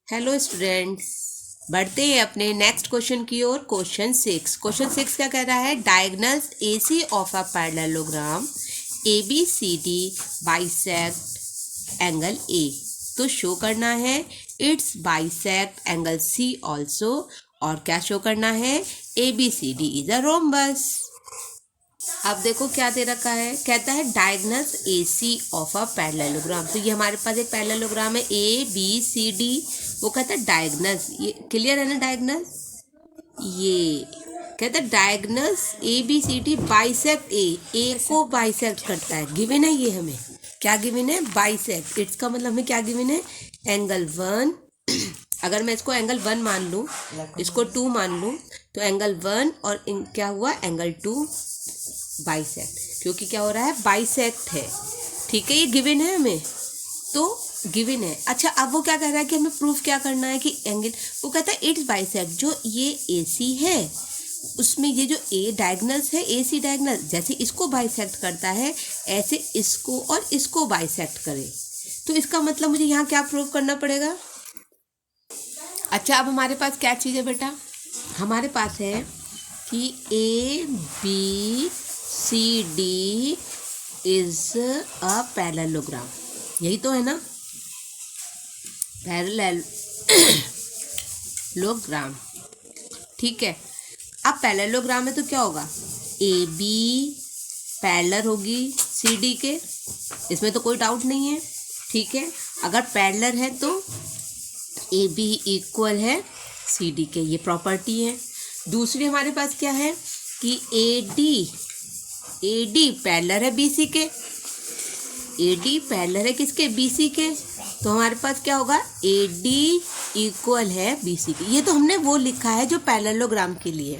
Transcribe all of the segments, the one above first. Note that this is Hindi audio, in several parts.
हेलो स्टूडेंट्स, बढ़ते हैं अपने नेक्स्ट क्वेश्चन की ओर। क्वेश्चन 6 क्या कह रहा है? Diagonals AC of a parallelogram ABCD bisect angle A। तो शो करना है it's bisect angle C also. और क्या शो करना है? ABCD is a rhombus. अब देखो क्या दे रखा है, कहता है diagonals AC of a parallelogram. तो ये हमारे पास एक पैरेललोग्राम है ABCD। वो कहता है डायगोनल्स, ये क्लियर है ना? डायगोनल्स ये कहता है डायगोनल्स ABCD बाइसेक्ट A को बाइसेक्ट करता है। गिवन है ये हमें, क्या गिवन है? बाइसेक्ट। इट्स का मतलब हमें क्या गिवन है? एंगल 1। अगर मैं इसको एंगल 1 मान लूँ, इसको 2 मान लूँ, तो एंगल 1 और क्या हुआ? एंगल 2 बाइसेक्ट, क्योंकि क्या हो रहा है? बाइसेक्ट है। ठीक है, ये गिवन है हमें, तो गिवन है। अच्छा, अब वो क्या कह रहा है कि हमें प्रूफ क्या करना है कि एंगल, वो कहता है इट्स बाइसेक्ट। जो ये AC है उसमें ये जो A डायगोनल्स है, AC डायगोनल जैसे इसको बाइसेक्ट करता है ऐसे इसको और इसको बाइसेक्ट करे। तो इसका मतलब मुझे यहाँ क्या प्रूफ करना पड़ेगा? अच्छा, अब हमारे पास क्या चीज़ है बेटा? हमारे पास है कि ABCD इज अ पैरेललोग्राम। यही तो है ना? पैरेललोग्राम। ठीक है, अब पैरेललोग्राम है तो क्या होगा? AB पैरेलल होगी CD के, इसमें तो कोई डाउट नहीं है। ठीक है, अगर पैरेलल है तो AB इक्वल है CD के, ये प्रॉपर्टी है। दूसरी हमारे पास क्या है कि AD पैरेलल है BC के। AD पैरेलल है किसके? BC के। तो हमारे पास क्या होगा? AD इक्वल है BC के। ये तो हमने वो लिखा है जो पैरेललोग्राम के लिए।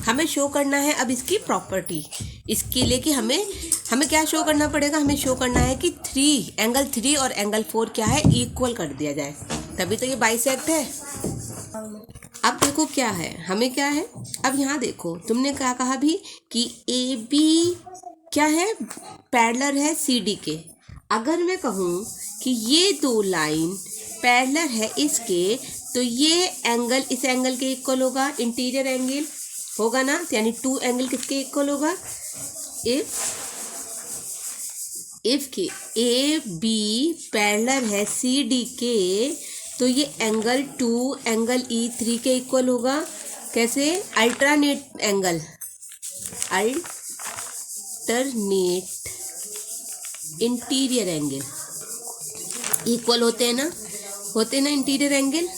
हमें शो करना है अब इसकी प्रॉपर्टी। इसके लिए कि हमें क्या शो करना पड़ेगा? हमें शो करना है कि एंगल 3 और एंगल 4 क्या है? इक्वल कर दिया जाए, तभी तो ये बाइसेक्ट है। अब देखो क्या है, हमें क्या है? अब यहाँ देखो, तुमने क्या कहा भी कि AB क्या है? पैरेलल है CD के। अगर मैं कहूँ कि ये दो लाइन पैरेलल है इसके, तो ये एंगल इस एंगल के इक्वल होगा, इंटीरियर एंगल होगा ना? यानी 2 एंगल किसके इक्वल होगा? इफ के AB पैरेलल है CD के, तो ये एंगल 2 एंगल E3 के इक्वल होगा। कैसे? Alternate angle, alternate interior angle equal होते हैं ना? होते हैं ना इंटीरियर एंगल।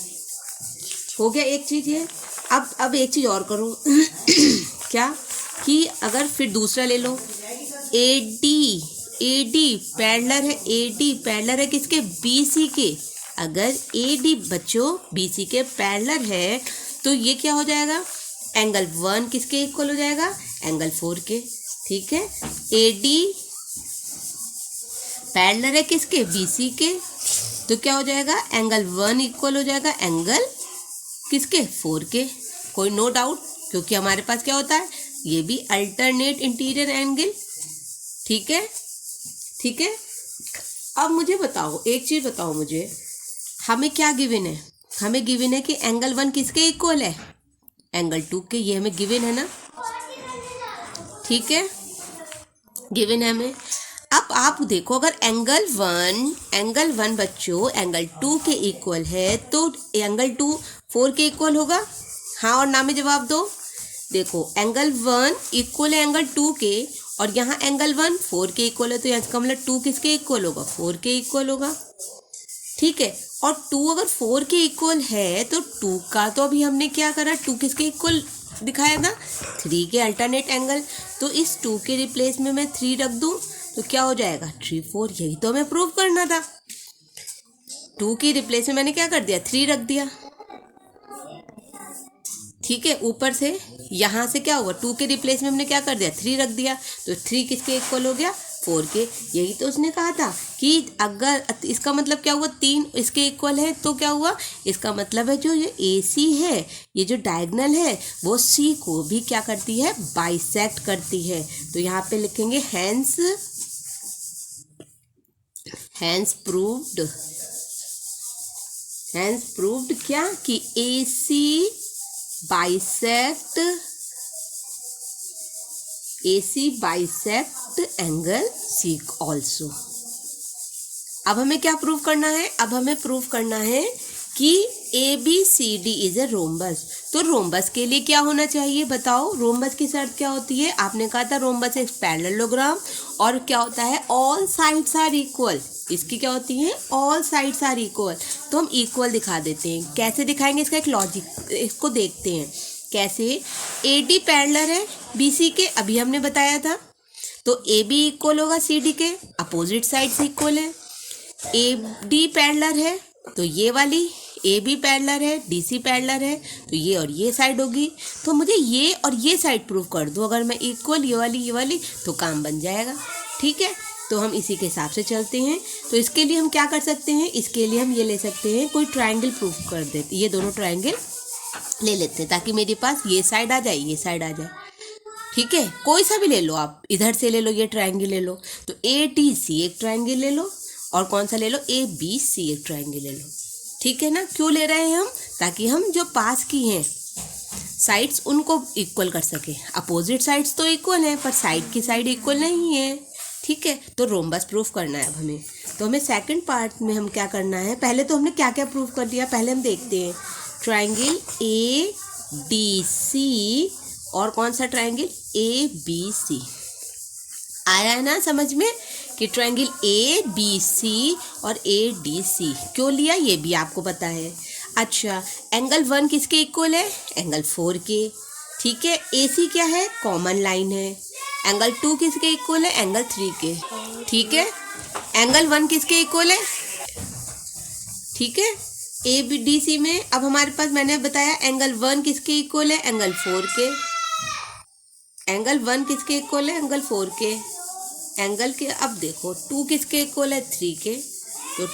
हो गया एक चीज़ ये। अब एक चीज़ और करूँ क्या कि अगर फिर दूसरा ले लो, AD पैरेलल है, AD पैरेलल है किसके? BC के। अगर AD बच्चों BC के पैरेलल है तो ये क्या हो जाएगा? एंगल 1 किसके इक्वल हो जाएगा? एंगल 4 के। ठीक है, AD पैरेलल है किसके? BC के। तो क्या हो जाएगा? एंगल 1 इक्वल हो जाएगा एंगल किसके? 4 के। कोई नो डाउट, क्योंकि हमारे पास क्या होता है? ये भी अल्टरनेट इंटीरियर एंगल। ठीक है, ठीक है। अब मुझे बताओ, एक चीज़ बताओ मुझे, हमें क्या गिवन है? हमें गिवन है कि एंगल 1 किसके इक्वल है? एंगल 2 के। ये हमें गिवन है ना? ठीक है, गिवन है हमें। अब आप देखो, अगर एंगल 1 बच्चों एंगल 2 के इक्वल है तो एंगल 2 4 के इक्वल होगा? हाँ और ना में जवाब दो। देखो, एंगल 1 इक्वल है एंगल 2 के, और यहाँ एंगल 1 4 के इक्वल है, तो यहाँ इसका मतलब 2 किसके इक्वल होगा? 4 के इक्वल होगा। ठीक है, और 2 अगर 4 के इक्वल है तो 2 का तो अभी हमने क्या करा? 2 किसके इक्वल दिखाया था? 3 के अल्टरनेट एंगल। तो इस 2 के रिप्लेस में मैं 3 रख दूँ तो क्या हो जाएगा? 3 4। यही तो हमें प्रूव करना था। 2 की रिप्लेस में मैंने क्या कर दिया? 3 रख दिया। ठीक है, ऊपर से यहाँ से क्या हुआ? 2 के रिप्लेस में हमने क्या कर दिया? 3 रख दिया। तो 3 किसके इक्वल हो गया? 4 के। यही तो उसने कहा था कि अगर इसका मतलब क्या हुआ? 3 इसके इक्वल है तो क्या हुआ? इसका मतलब है जो ये AC है, ये जो डायगोनल है, वो C को भी क्या करती है? बाइसेक्ट करती है। तो यहाँ पे लिखेंगे हैंस प्रूव्ड हैंस प्रूव्ड क्या कि AC bisect angle C also. अब हमें क्या प्रूव करना है? अब हमें प्रूव करना है कि ABCD इज ए रोम्बस। तो रोम्बस के लिए क्या होना चाहिए बताओ? रोम्बस की शर्त क्या होती है? आपने कहा था रोम्बस एक पैरेललोग्राम, और क्या होता है? All sides are equal. इसकी क्या होती है? All sides are equal. तो हम इक्वल दिखा देते हैं। कैसे दिखाएंगे? इसका एक लॉजिक, इसको देखते हैं कैसे। AD पैरेलल है BC के, अभी हमने बताया था। तो AB इक्वल होगा CD के, अपोजिट साइड से इक्वल है। AD पैरेलल है तो ये वाली, AB पैरेलल है, DC पैरेलल है, तो ये और ये साइड होगी। तो मुझे ये और ये साइड प्रूव कर दो, अगर मैं इक्वल ये वाली, तो काम बन जाएगा। ठीक है, तो हम इसी के हिसाब से चलते हैं। तो इसके लिए हम क्या कर सकते हैं? इसके लिए हम ये ले सकते हैं, कोई ट्रायंगल प्रूव कर देते, ये दोनों ट्रायंगल ले लेते हैं ताकि मेरे पास ये साइड आ जाए, ये साइड आ जाए। ठीक है, कोई सा भी ले लो आप, इधर से ले लो, ये ट्रायंगल ले लो। तो ADC एक ट्रायंगल ले लो, और कौन सा ले लो? ABC एक ट्रायंगल ले लो। ठीक है ना? क्यों ले रहे हैं हम? ताकि हम जो पास की हैं साइड्स उनको इक्वल कर सके। अपोजिट साइड्स तो इक्वल हैं, पर साइड की साइड इक्वल नहीं है। ठीक है, तो रोम्बस प्रूफ करना है अब हमें। तो हमें सेकंड पार्ट में हम क्या करना है? पहले तो हमने क्या क्या प्रूफ कर दिया, पहले हम देखते हैं। ट्रायंगल ADC और कौन सा ट्रायंगल? ABC। आया है ना समझ में कि ट्रायंगल ABC और ADC क्यों लिया, ये भी आपको पता है। अच्छा, एंगल 1 किसके इक्वल है? एंगल 4 के। ठीक है, AC क्या है? कॉमन लाइन है। एंगल 2 किसके इक्वल है? एंगल 3 के। ठीक है, एंगल 1 किसके इक्वल है? ठीक है, ABDC में अब हमारे पास, मैंने बताया एंगल 1 किसके इक्वल है? एंगल 4 के। एंगल 1 किसके इक्वल है? एंगल 4 के। एंगल के अब देखो 2 किसके इक्वल है? 3 के। तो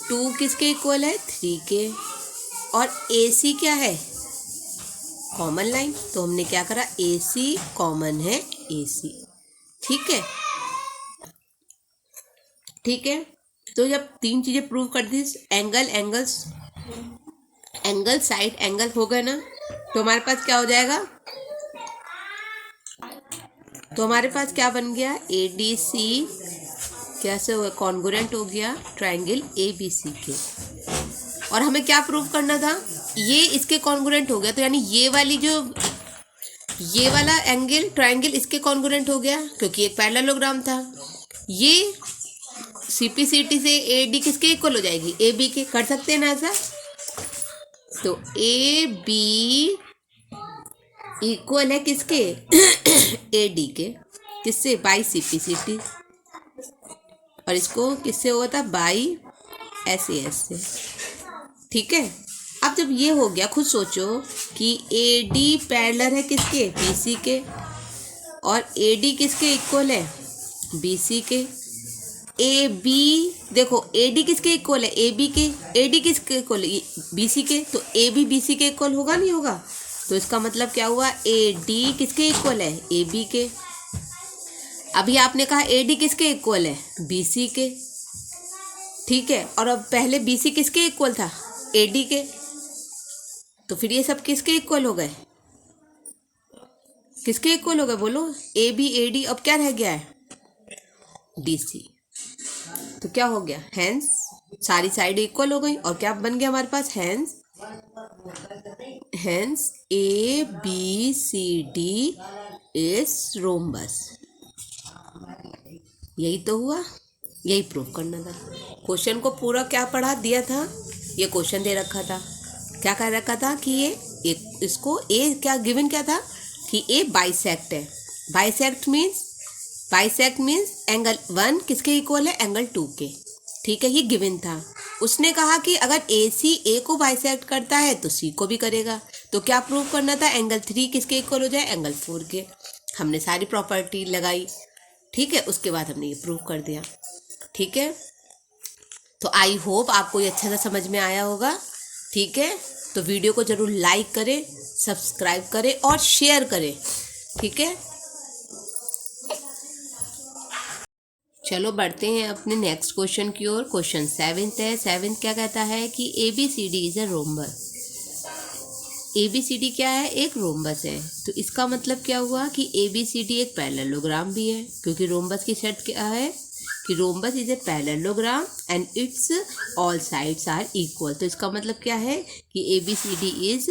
2 किसके इक्वल है? 3 के। और AC क्या है? Common line. तो हमने क्या करा? AC कॉमन है AC। ठीक है, ठीक है। तो जब 3 चीजें प्रूव कर दी, एंगल साइड एंगल हो गए ना, तो हमारे पास क्या हो जाएगा? तो हमारे पास क्या बन गया? ADC कैसे हुआ? कॉन्ग्रुएंट हो गया ट्रायंगल ABC के। और हमें क्या प्रूव करना था? ये इसके कॉन्ग्रुएंट हो गया, तो यानी ये वाला एंगल ट्रायंगल इसके कॉन्ग्रुएंट हो गया, क्योंकि एक पैरेललोग्राम था। ये CPCT से AD किसके इक्वल हो जाएगी? AB के। कर सकते हैं ना ऐसा? तो AB इक्वल है किसके? AD के। किससे? By CPCT। और इसको किससे हुआ था? बाई SAS से। ठीक है, अब जब ये हो गया, खुद सोचो कि AD पैरेलल है किसके? BC के। और AD किसके इक्वल है? BC के। AB देखो, AD किसके इक्वल है? AB के। AD किसके इक्वल है? BC के। तो AB BC के इक्वल होगा, नहीं होगा? तो इसका मतलब क्या हुआ? AD किसके इक्वल है? AB के। अभी आपने कहा AD किसके इक्वल है? BC के। ठीक है, और अब पहले BC किसके इक्वल था? AD के। तो फिर ये सब किसके इक्वल हो गए? किसके इक्वल हो गए बोलो? AB AD। अब क्या रह गया है? DC। तो क्या हो गया? हैंस सारी साइड इक्वल हो गई, और क्या बन गया हमारे पास? Hence ABCD is rhombus. यही तो हुआ, यही प्रूव करना था। क्वेश्चन को पूरा क्या पढ़ा दिया था? ये क्वेश्चन दे रखा था, क्या कह रखा था कि ये इसको ए क्या गिवन क्या था कि ए बाइसेक्ट है। बाइसेक्ट मीन्स एंगल 1 किसके इक्वल है? एंगल 2 के। ठीक है, ये गिवन था। उसने कहा कि अगर AC A को बाइसेक्ट करता है तो C को भी करेगा। तो क्या प्रूव करना था? एंगल 3 किसके इक्वल हो जाए? एंगल 4 के। हमने सारी प्रॉपर्टी लगाई। ठीक है, उसके बाद हमने ये प्रूव कर दिया। ठीक है, तो आई होप आपको ये अच्छे से समझ में आया होगा। ठीक है, तो वीडियो को जरूर लाइक करें, सब्सक्राइब करें और शेयर करें। ठीक है। चलो बढ़ते हैं अपने नेक्स्ट क्वेश्चन की ओर। क्वेश्चन 7th है। 7th क्या कहता है कि ABCD is a rhombus. ABCD क्या है? एक रोम्बस है। तो इसका मतलब क्या हुआ कि ABCD एक पैरेललोग्राम भी है, क्योंकि रोम्बस की सेट क्या है कि rhombus is a parallelogram and its all sides are equal. तो इसका मतलब क्या है कि ABCD इज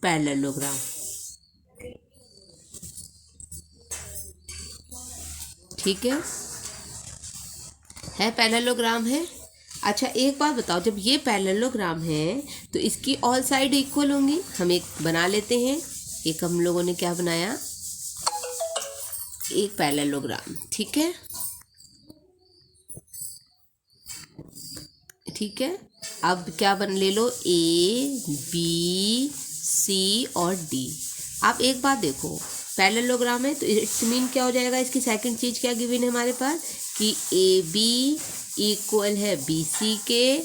पैरेललोग्राम। ठीक है पैरेललोग्राम है। अच्छा एक बात बताओ, जब ये पैरेललोग्राम है तो इसकी ऑल साइड इक्वल होंगी। हम एक बना लेते हैं। एक हम लोगों ने क्या बनाया, एक पैरेललोग्राम। ठीक है, ठीक है। अब क्या बन ले लो, ABC और D। आप एक बात देखो, पैरेललोग्राम है तो इट्स मीन क्या हो जाएगा, इसकी सेकंड चीज क्या गिवन है हमारे पास कि AB इक्वल है BC के।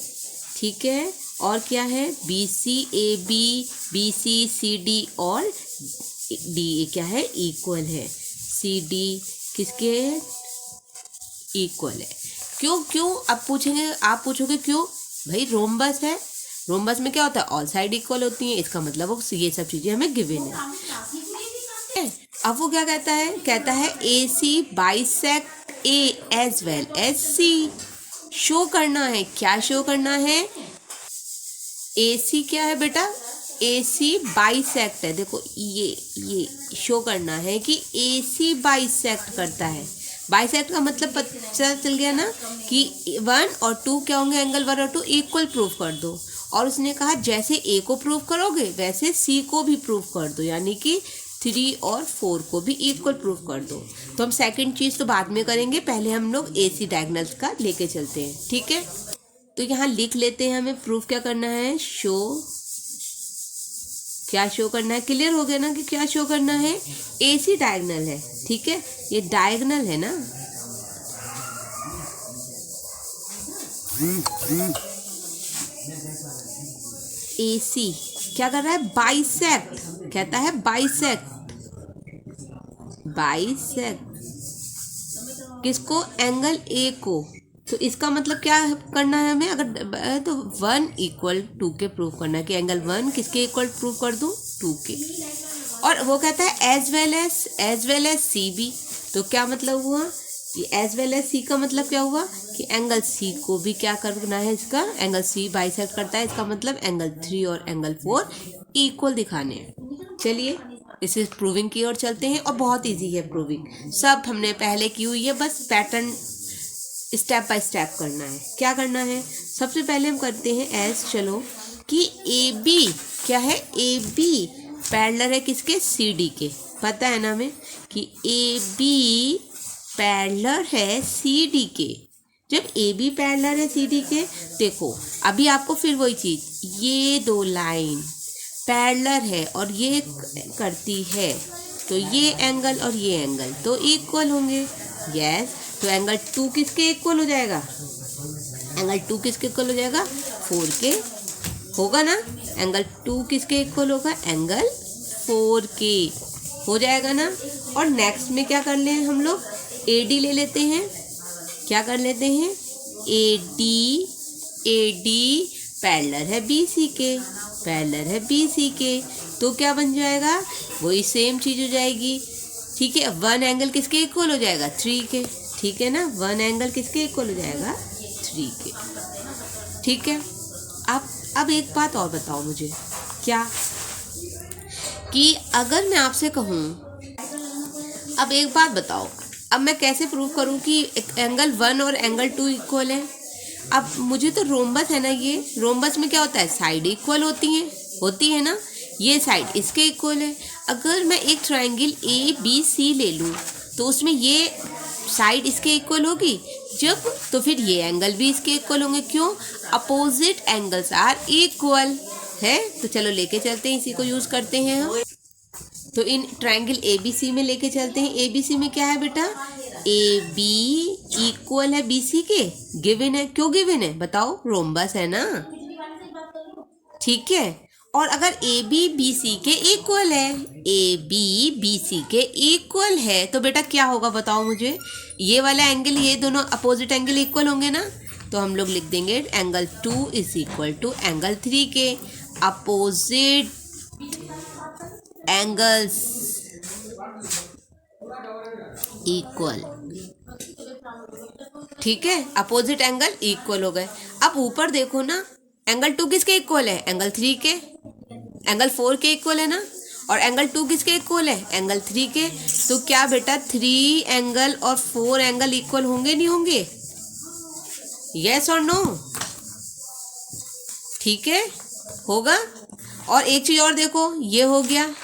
ठीक है, और क्या है BC AB BC CD और D क्या है, इक्वल है। CD किसके इक्वल है। क्यों क्यों अब पूछेंगे, आप पूछोगे क्यों भाई, रोम्बस है, रोम्बस में क्या होता है ऑल साइड इक्वल होती हैं, इसका मतलब वो ये सब चीजें हमें गिवन है। अब वो क्या कहता है, कहता है AC bisect A as well as C। Show करना है, क्या शो करना है, AC क्या है बेटा, AC बाइसेक्ट है। देखो ये शो करना है कि AC बाइसेक्ट करता है। बाइसेक्ट का मतलब पता चल गया ना कि 1 और 2 क्या होंगे, एंगल 1 और 2 इक्वल प्रूव कर दो। और उसने कहा जैसे A को प्रूव करोगे वैसे C को भी प्रूव कर दो, यानी कि 3 और 4 को भी इक्वल प्रूव कर दो। तो हम सेकंड चीज़ तो बाद में करेंगे, पहले हम लोग AC डायगोनल्स का लेके चलते हैं। ठीक है, तो यहाँ लिख लेते हैं, हमें प्रूफ क्या करना है, शो, क्या शो करना है, क्लियर हो गया ना कि क्या शो करना है, AC डायगोनल है। ठीक है, ये डायगोनल है ना, AC क्या कर रहा है, बाइसेक्ट, कहता है बाइसेक्ट, बाइसेक्ट किसको, एंगल A को। तो इसका मतलब क्या करना है हमें, अगर तो 1 इक्वल 2 के प्रूव करना है कि एंगल 1 किसके इक्वल प्रूव कर दूं, 2 के। और वो कहता है एज वेल एज CB। तो क्या मतलब हुआ कि एज वेल एज C का मतलब क्या हुआ कि एंगल C को भी क्या करना है, इसका एंगल C बाइसेक्ट करता है, इसका मतलब एंगल 3 और एंगल 4 इक्वल दिखाने हैं। चलिए इसे प्रूविंग की ओर चलते हैं, और बहुत इजी है प्रूविंग, सब हमने पहले की हुई है, बस पैटर्न स्टेप बाय स्टेप करना है। क्या करना है, सबसे पहले हम करते हैं एज, चलो कि AB क्या है, AB पैरेलल है किसके, CD के। पता है ना हमें कि AB पैरेलल है CD के। जब AB पैरेलल है CD के, देखो अभी आपको फिर वही चीज, ये दो लाइन पैरेलल है और ये करती है, तो ये एंगल और ये एंगल तो इक्वल होंगे। यस, तो एंगल 2 किसके इक्वल हो जाएगा, एंगल 2 किसके इक्वल हो जाएगा, 4 के होगा ना। एंगल 2 किसके इक्वल होगा, एंगल 4 के हो जाएगा ना। और नेक्स्ट में क्या कर ले हम लोग, AD ले लेते हैं, क्या कर लेते हैं, AD पैरेलल है BC के, पैरेलल है BC के, तो क्या बन जाएगा, वही सेम चीज हो जाएगी। ठीक है, 1 एंगल किसके इक्वल हो जाएगा, 3 के। ठीक है ना, 1 एंगल किसके इक्वल हो जाएगा, 3 के। ठीक है, अब एक बात और बताओ मुझे, क्या कि अगर मैं आपसे कहूँ, अब एक बात बताओ, अब मैं कैसे प्रूव करूँ कि एंगल 1 और एंगल 2 इक्वल है। अब मुझे तो रोम्बस है ना, ये रोम्बस में क्या होता है, साइड इक्वल होती है ना, ये साइड इसके इक्वल है। अगर मैं एक ट्रायंगल ABC ले लूँ तो उसमें ये साइड इसके इक्वल होगी, जब तो फिर ये एंगल भी इसके इक्वल होंगे। क्यों, अपोजिट एंगल्स आर इक्वल है। तो चलो लेके चलते हैं, इसी को यूज करते हैं हम। तो इन ट्रायंगल ABC में लेके चलते हैं। ABC में क्या है बेटा, AB इक्वल है BC के, गिवन है। क्यों गिवन है बताओ, रोम्बस है ना। ठीक है, और अगर ए बी बी सी के इक्वल है, ए बी बी सी के इक्वल है, तो बेटा क्या होगा बताओ मुझे। ये वाला एंगल, ये दोनों अपोजिट एंगल इक्वल होंगे ना, तो हम लोग लिख देंगे angle 2 is equal to angle 3 के। अपोजिट एंगल्स इक्वल, ठीक है, अपोजिट एंगल इक्वल हो गए। अब ऊपर देखो ना, एंगल 2 किसके इक्वल है, एंगल 3 के। एंगल 4 के इक्वल है ना, और एंगल 2 किसके इक्वल है, एंगल 3 के। तो क्या बेटा 3 एंगल और 4 एंगल इक्वल होंगे नहीं होंगे, यस और नो, ठीक है, होगा। और एक चीज और देखो, ये हो गया।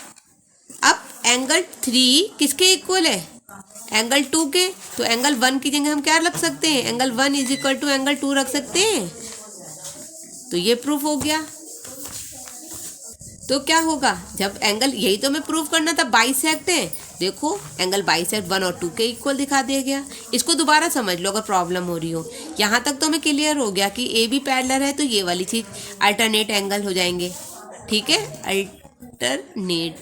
अब एंगल 3 किसके इक्वल है, एंगल 2 के। तो एंगल 1 की जगह हम क्या रख सकते हैं, angle 1 is equal to angle 2 रख सकते हैं। तो ये प्रूफ हो गया। तो क्या होगा, जब एंगल, यही तो हमें प्रूफ करना था, बाइसेक्ट है। देखो एंगल बाइसेक्ट 1 और 2 के इक्वल दिखा दिया गया। इसको दोबारा समझ लो अगर प्रॉब्लम हो रही हो। यहाँ तक तो हमें क्लियर हो गया कि ए बी पैरेलल है, तो ये वाली चीज अल्टरनेट एंगल हो जाएंगे, ठीक है, अल्टरनेट।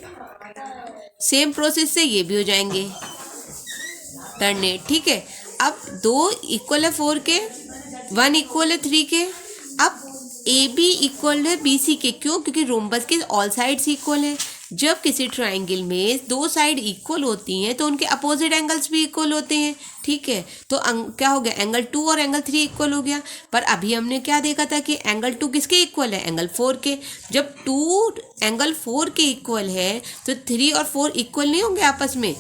सेम प्रोसेस से ये भी हो जाएंगे अल्टरनेट, ठीक है। अब 2 इक्वल है 4 के, 1 इक्वल है 3 के। अब ए बी इक्वल है बी सी के, क्यों, क्योंकि रोम्बस के ऑल साइड्स इक्वल है। जब किसी ट्राइंगल में 2 साइड इक्वल होती हैं तो उनके अपोजिट एंगल्स भी इक्वल होते हैं, ठीक है। तो क्या हो गया, एंगल 2 और एंगल 3 इक्वल हो गया। पर अभी हमने क्या देखा था कि एंगल 2 किसके इक्वल है, एंगल 4 के। जब 2 एंगल 4 के इक्वल है तो 3 और 4 इक्वल नहीं होंगे, आपस में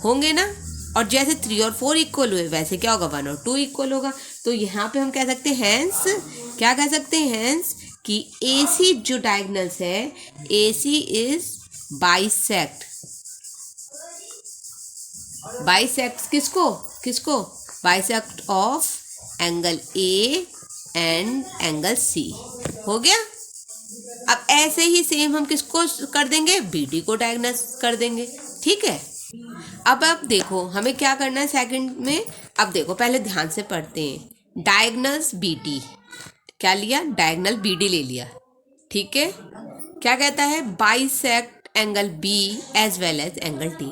होंगे ना। और जैसे 3 और 4 इक्वल हुए, वैसे क्या होगा, 1 और 2 इक्वल होगा। तो यहाँ पे हम कह सकते हैं हैंस, क्या कह सकते हैं हैंस, कि ए सी जो डायगोनल्स है, A C is bisect. Bisect किसको, किसको, bisect of angle A and angle C, हो गया। अब ऐसे ही सेम हम किसको कर देंगे, बी डी को डायगोनल कर देंगे, ठीक है। अब देखो हमें क्या करना है सेकंड में। अब देखो पहले ध्यान से पढ़ते हैं। डायगोनल्स बी डी, क्या लिया, डायगोनल बी डी ले लिया, ठीक है। क्या कहता है, bisect angle B as well as angle D.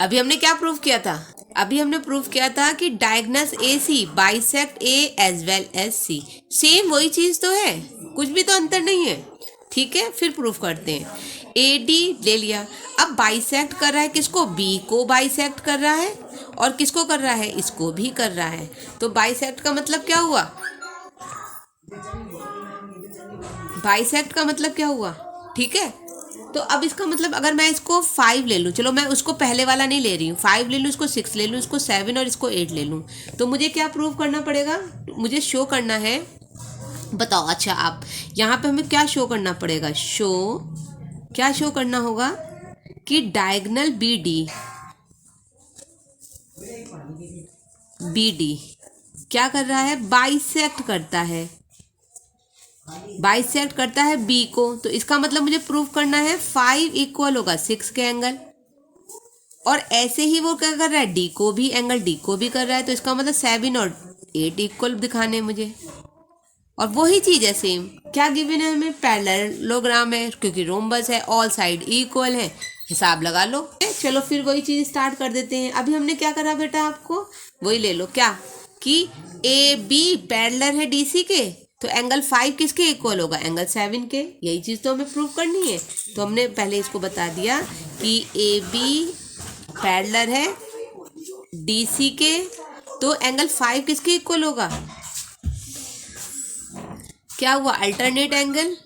अभी हमने क्या प्रूव किया था, अभी हमने प्रूव किया था कि डायगोनल्स ए सी बाइसेक्ट ए एज वेल एज सी। सेम वही चीज तो है, कुछ भी तो अंतर नहीं है, ठीक है। फिर प्रूफ करते हैं। ए डी ले लिया। अब बाइसेक्ट कर रहा है किसको, बी को बाइसेक्ट कर रहा है, और किसको कर रहा है, इसको भी कर रहा है। तो बाइसेक्ट का मतलब क्या हुआ, बाइसेक्ट का मतलब क्या हुआ, ठीक है। तो अब इसका मतलब अगर मैं इसको 5 ले लूँ, चलो मैं उसको पहले वाला नहीं ले रही हूँ, 5 ले लूँ, इसको 6 ले लूँ, इसको 7 और इसको 8 ले लूँ, तो मुझे क्या प्रूव करना पड़ेगा, मुझे शो करना है, बताओ। अच्छा आप यहाँ पे हमें क्या शो करना पड़ेगा, क्या शो करना होगा कि डायगोनल बी डी क्या कर रहा है, बाइसेक्ट करता है, बाइसेक्ट करता है बी को। तो इसका मतलब मुझे प्रूफ करना है 5 इक्वल होगा 6 के एंगल, और ऐसे ही वो क्या कर रहा है, डी को भी, एंगल डी को भी कर रहा है। तो इसका मतलब 7 और 8 इक्वल दिखाने मुझे। और वही चीज है सेम, क्या गिवन है हमें, पैरेललोग्राम है, क्योंकि रोम्बस है, ऑल साइड इक्वल है, हिसाब लगा लो। चलो फिर वही चीज स्टार्ट कर देते हैं। अभी हमने क्या करा बेटा, आपको वही ले लो, क्या कि ए बी पैरेलल है डी सी के, तो एंगल 5 किसके इक्वल होगा, एंगल 7 के। यही चीज तो हमें प्रूव करनी है। तो हमने पहले इसको बता दिया कि ए बी पैरेलल है डी सी के, तो एंगल 5 किसके इक्वल होगा, क्या हुआ, अल्टरनेट एंगल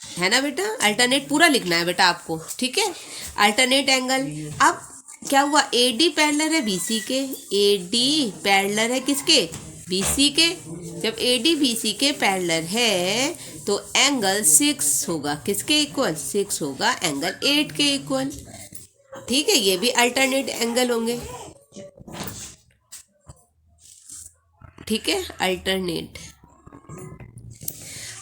है ना बेटा। अल्टरनेट पूरा लिखना है बेटा आपको, ठीक है, अल्टरनेट एंगल। अब क्या हुआ, ए डी पैरेलल है बी सी के, ए डी पैरेलल है किसके, बी सी के। जब ए डी बी सी के पैरेलल है तो एंगल 6 होगा किसके इक्वल, 6 होगा एंगल 8 के इक्वल, ठीक है। ये भी अल्टरनेट एंगल होंगे, ठीक है, अल्टरनेट।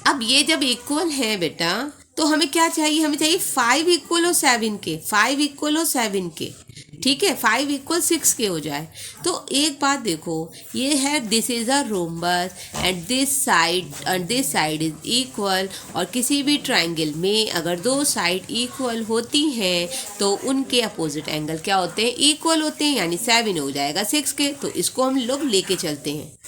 अब ये जब इक्वल है बेटा, तो हमें क्या चाहिए, हमें चाहिए 5 इक्वल हो 7 के, 5 इक्वल हो 7 के। ठीक है, 5 इक्वल 6 के हो जाए। तो एक बात देखो, ये है this is a rhombus and this side is equal, और किसी भी ट्राइंगल में अगर दो साइड इक्वल होती हैं तो उनके अपोजिट एंगल क्या होते हैं, इक्वल होते हैं, यानी 7 हो जाएगा 6 के। तो इसको हम लोग लेके चलते हैं।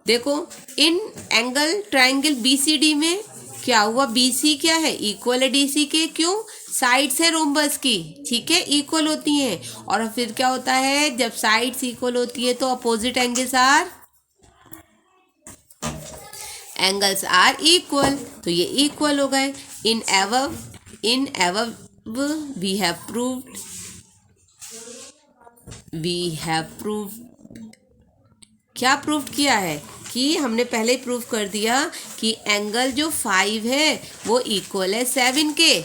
देखो इन एंगल ट्राइंगल BCD में क्या हुआ, BC क्या है, इक्वल है DC के, क्यों, साइड्स है रोम्बस की, ठीक है, इक्वल होती हैं। और फिर क्या होता है, जब साइड्स इक्वल होती है तो अपोजिट एंगल्स आर इक्वल, तो ये इक्वल हो गए। इन एवव वी हैव प्रूव्ड क्या प्रूव किया है कि हमने पहले ही प्रूव कर दिया कि एंगल जो 5 है वो इक्वल है 7 के।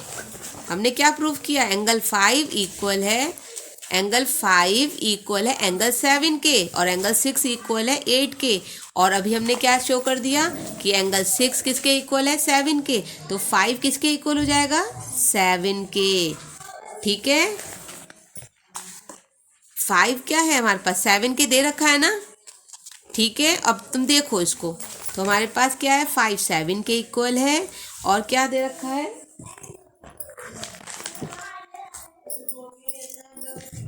हमने क्या प्रूव किया, एंगल 5 इक्वल है एंगल 7 के, और एंगल 6 इक्वल है 8 के। और अभी हमने क्या शो कर दिया कि एंगल 6 किसके इक्वल है, 7 के। तो 5 किसके इक्वल हो जाएगा, 7 के, ठीक है। 5 क्या है हमारे पास, 7 के दे रखा है ना, ठीक है। अब तुम देखो इसको, तो हमारे पास क्या है, 5 7 के इक्वल है, और क्या दे रखा है,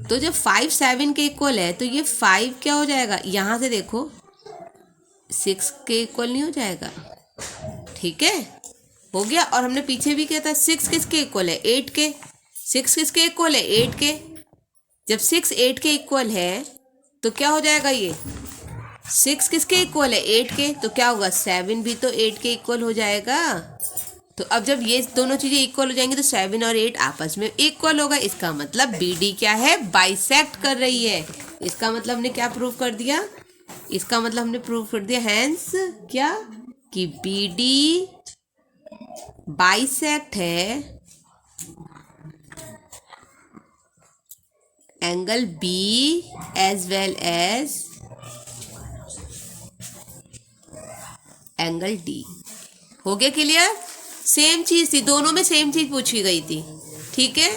तो जब 5 7 के इक्वल है तो ये 5 क्या हो जाएगा, यहाँ से देखो 6 के इक्वल नहीं हो जाएगा, ठीक है, हो गया। और हमने पीछे भी किया था, 6 किसके इक्वल है, 8 के, 6 किसके इक्वल है, 8 के। जब 6 8 के इक्वल है तो क्या हो जाएगा, ये 6 किसके इक्वल है, 8 के, तो क्या होगा, 7 भी तो 8 के इक्वल हो जाएगा। तो अब जब ये दोनों चीज़ें इक्वल हो जाएंगी तो 7 और 8 आपस में इक्वल होगा। इसका मतलब BD क्या है, बाइसेक्ट कर रही है। इसका मतलब हमने क्या प्रूव कर दिया, इसका मतलब हमने प्रूव कर दिया हैंस क्या, कि BD बाइसेक्ट है angle B as well as angle D। हो गया क्लियर, सेम चीज़ थी, दोनों में सेम चीज़ पूछी गई थी, ठीक है।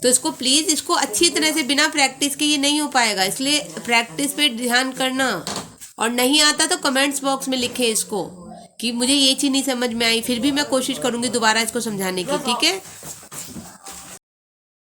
तो इसको प्लीज़ इसको अच्छी तरह से, बिना प्रैक्टिस के ये नहीं हो पाएगा, इसलिए प्रैक्टिस पे ध्यान करना। और नहीं आता तो कमेंट्स बॉक्स में लिखें इसको कि मुझे ये चीज़ नहीं समझ में आई, फिर भी मैं कोशिश करूँगी दोबारा इसको समझाने की, ठीक है।